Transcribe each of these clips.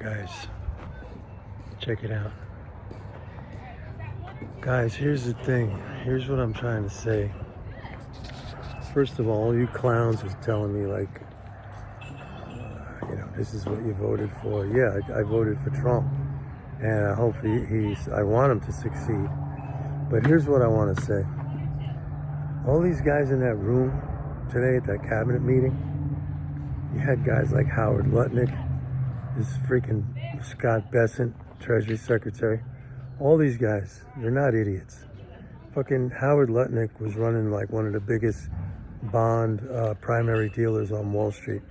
Guys, check it out. Guys, here's the thing. Here's what I'm trying to say. First of all you clowns was telling me like, this is what you voted for. Yeah, I voted for Trump, and I hope I want him to succeed. But here's what I want to say. All these guys in that room today at that cabinet meeting, you had guys like Howard Lutnick, this freaking Scott Bessent, Treasury Secretary. All these guys, they're not idiots. Fucking Howard Lutnick was running like one of the biggest bond primary dealers on Wall Street,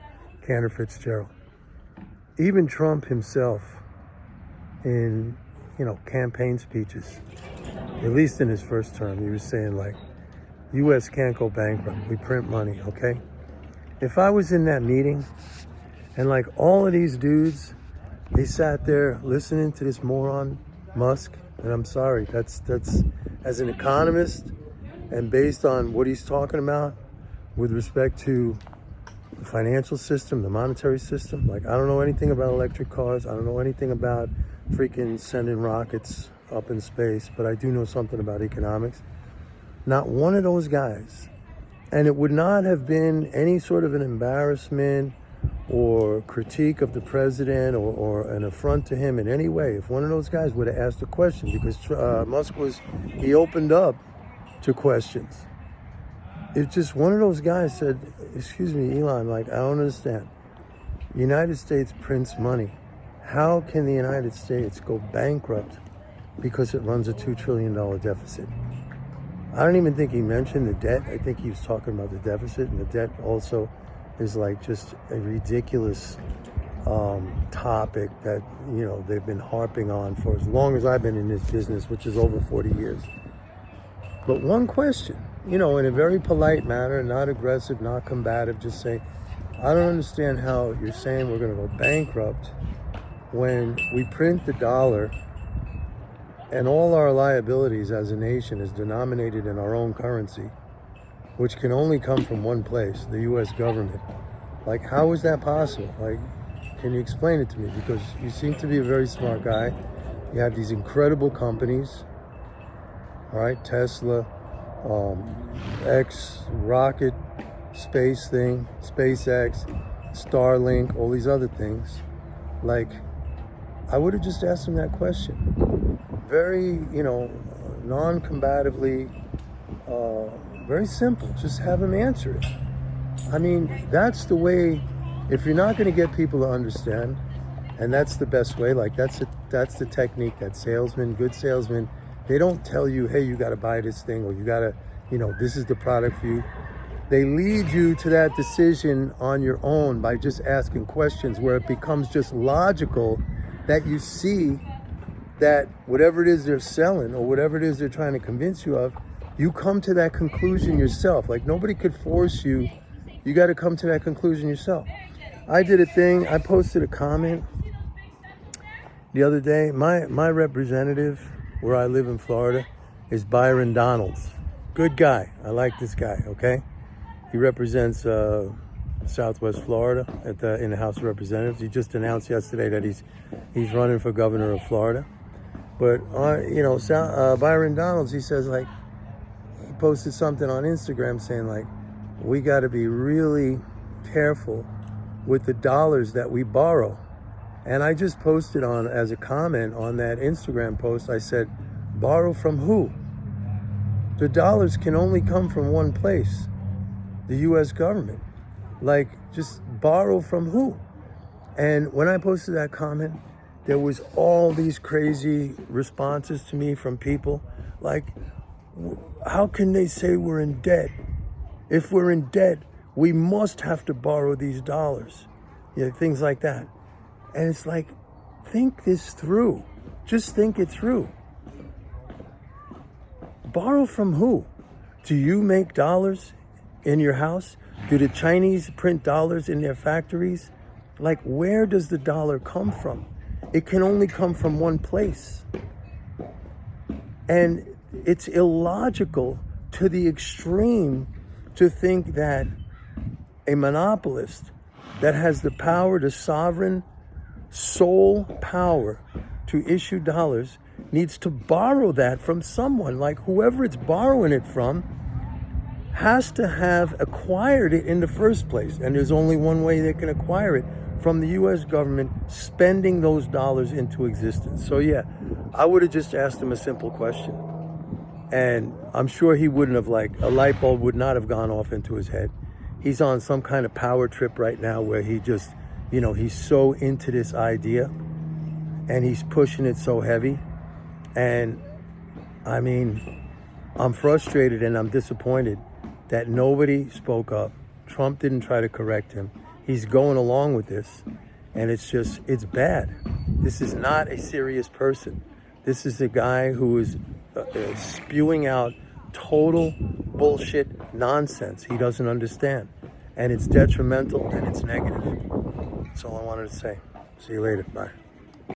Cantor Fitzgerald. Even Trump himself, in campaign speeches, at least in his first term, he was saying like, U.S. can't go bankrupt. We print money, okay? If I was in that meeting and like all of these dudes, they sat there listening to this moron, Musk, and I'm sorry, that's as an economist and based on what he's talking about with respect to the financial system, the monetary system, like I don't know anything about electric cars, I don't know anything about freaking sending rockets up in space, but I do know something about economics. Not one of those guys, and it would not have been any sort of an embarrassment or critique of the president or an affront to him in any way if one of those guys would have asked a question, because Musk he opened up to questions. If just one of those guys said, excuse me, Elon, like, I don't understand. The United States prints money. How can the United States go bankrupt because it runs a $2 trillion deficit? I don't even think he mentioned the debt. I think he was talking about the deficit, and the debt also is like just a ridiculous topic that, they've been harping on for as long as I've been in this business, which is over 40 years. But one question, in a very polite manner, not aggressive, not combative, just say, I don't understand how you're saying we're going to go bankrupt when we print the dollar and all our liabilities as a nation is denominated in our own currency, which can only come from one place, the U.S. government. Like, how is that possible? Like, can you explain it to me? Because you seem to be a very smart guy. You have these incredible companies, all right? Tesla, X, rocket, space thing, SpaceX, Starlink, all these other things. Like, I would have just asked him that question. Very, non-combatively, very simple. Just have them answer it. I mean, that's the way. If you're not going to get people to understand, and that's the best way. Like that's the technique that good salesmen, they don't tell you, hey, you got to buy this thing, or you got to, this is the product for you. They lead you to that decision on your own by just asking questions, where it becomes just logical that you see that whatever it is they're selling or whatever it is they're trying to convince you of, you come to that conclusion yourself. Like, nobody could force you. You got to come to that conclusion yourself. I did a thing. I posted a comment the other day. My representative where I live in Florida is Byron Donalds. Good guy. I like this guy, okay? He represents Southwest Florida in the House of Representatives. He just announced yesterday that he's running for governor of Florida. But, Byron Donalds, he says, like, he posted something on Instagram saying, like, we got to be really careful with the dollars that we borrow. And I just posted as a comment on that Instagram post, I said, borrow from who? The dollars can only come from one place, the U.S. government. Like, just borrow from who? And when I posted that comment, there was all these crazy responses to me from people. Like, how can they say we're in debt? If we're in debt, we must have to borrow these dollars. Things like that. And it's like, think this through. Just think it through. Borrow from who? Do you make dollars in your house? Do the Chinese print dollars in their factories? Like, where does the dollar come from? It can only come from one place. And it's illogical to the extreme to think that a monopolist that has the power to sole power to issue dollars needs to borrow that from someone. Like whoever it's borrowing it from has to have acquired it in the first place. And there's only one way they can acquire it, from the US government spending those dollars into existence. So yeah, I would have just asked him a simple question. And I'm sure he wouldn't have, like, a light bulb would not have gone off into his head. He's on some kind of power trip right now where he just, he's so into this idea and he's pushing it so heavy. And I mean, I'm frustrated and I'm disappointed that nobody spoke up. Trump didn't try to correct him. He's going along with this, and it's bad. This is not a serious person. This is a guy who is spewing out total bullshit nonsense he doesn't understand. And it's detrimental and it's negative. That's all I wanted to say. See you later. Bye.